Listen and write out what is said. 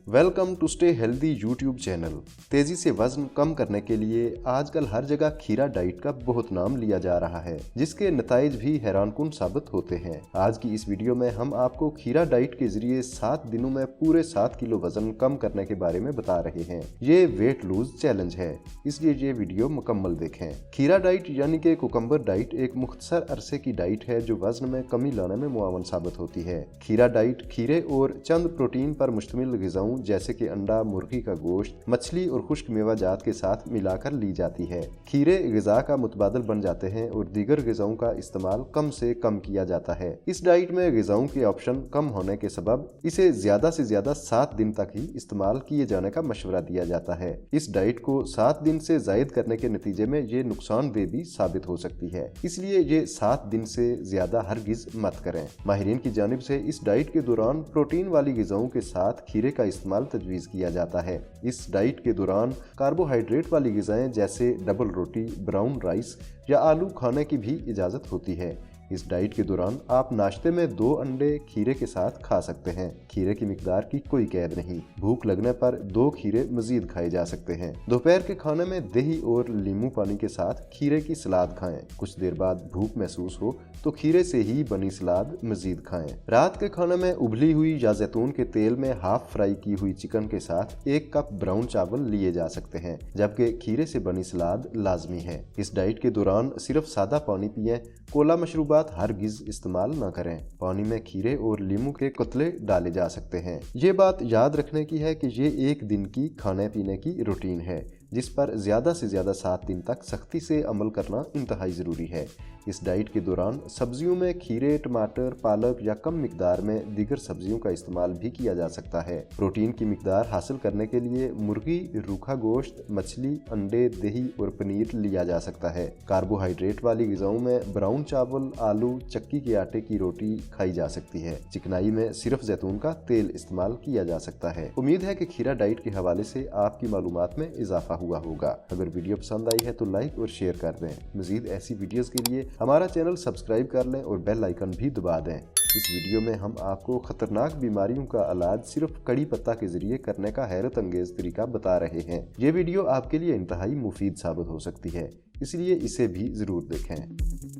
Welcome to stay healthy YouTube channel. तेजी से वजन कम करने के लिए आजकल हर जगह खीरा डाइट का बहुत नाम लिया जा रहा है, जिसके नताइज भी हैरानकुन साबित होते हैं। आज की इस वीडियो में हम आपको खीरा डाइट के जरिए 7 दिनों में पूरे 7 किलो वजन कम करने के बारे में बता रहे हैं। ये वेट लूज चैलेंज है, इसलिए ये वीडियो मुकम्मल देखें। खीरा डाइट यानी कि कुकम्बर डाइट एक मुख्तसर अरसे की डाइट है जो वजन में कमी लाने में मुआवन साबित होती है। खीरा डाइट खीरे और चंद प्रोटीन पर मुश्तमिल ग़िज़ाओं जैसे कि अंडा, मुर्गी का गोश्त, मछली और खुश्क मेवा जात के साथ मिलाकर ली जाती है। खीरे ग़िज़ा का मुतबादिल बन जाते हैं और दीगर ग़िज़ाओं का इस्तेमाल कम से कम किया जाता है। इस डाइट में ग़िज़ाओं के ऑप्शन कम होने के सबब इसे ज़्यादा से ज़्यादा 7 दिन तक ही इस्तेमाल किए जाने का मशवरा दिया जाता है। इस डाइट को 7 दिन से ज़ायद करने के नतीजे में ये नुकसानदेह भी साबित हो सकती है, इसलिए ये 7 दिन से ज़्यादा हरगिज़ मत करें। माहिरीन की जानिब से इस डाइट के दौरान प्रोटीन वाली ग़िज़ाओं के साथ खीरे का इस्तेमाल तजवीज़ किया जाता है। इस डाइट के दौरान कार्बोहाइड्रेट वाली ग़िज़ाएं जैसे डबल रोटी, ब्राउन राइस या आलू खाने की भी इजाज़त होती है। इस डाइट के दौरान आप नाश्ते में 2 अंडे खीरे के साथ खा सकते हैं। खीरे की मिकदार की कोई कैद नहीं। भूख लगने पर 2 खीरे मजीद खाए जा सकते हैं। दोपहर के खाने में दही और नींबू पानी के साथ खीरे की सलाद खाएं। कुछ देर बाद भूख महसूस हो तो खीरे से ही बनी सलाद मजीद खाएं। रात के खाने में उबली हुई या जैतून के तेल में हाफ फ्राई की हुई चिकन के साथ 1 कप ब्राउन चावल लिए जा सकते हैं, जबकि खीरे से बनी सलाद लाजमी है। इस डाइट के दौरान सिर्फ सादा पानी पिएं। कोला मशरूबात हरगिज़ इस्तेमाल न करें। पानी में खीरे और लीमू के कतले डाले जा सकते हैं। ये बात याद रखने की है कि ये एक दिन की खाने पीने की रूटीन है, जिस पर ज़्यादा से ज़्यादा 7 दिन तक सख्ती से अमल करना इंतहाई ज़रूरी है। इस डाइट के दौरान सब्जियों में खीरे, टमाटर, पालक या कम मिकदार में दीगर सब्जियों का इस्तेमाल भी किया जा सकता है। प्रोटीन की मिकदार हासिल करने के लिए मुर्गी, रूखा गोश्त, मछली, अंडे, दही और पनीर लिया जा सकता है। कार्बोहाइड्रेट वाली ग़िज़ाओं में ब्राउन चावल, आलू, चक्की के आटे की रोटी खाई जा सकती है। चिकनाई में सिर्फ जैतून का तेल इस्तेमाल किया जा सकता है। उम्मीद है कि खीरा डाइट के हवाले से आपकी मालूमात में इजाफा हुआ होगा। अगर वीडियो पसंद आई है तो लाइक और शेयर कर दें। मजीद ऐसी वीडियोस के लिए हमारा चैनल सब्सक्राइब कर लें और बेल आइकन भी दबा दें। इस वीडियो में हम आपको खतरनाक बीमारियों का इलाज सिर्फ कड़ी पत्ता के जरिए करने का हैरत अंगेज तरीका बता रहे हैं। ये वीडियो आपके लिए इंतहाई मुफीद साबित हो सकती है, इसलिए इसे भी जरूर देखें।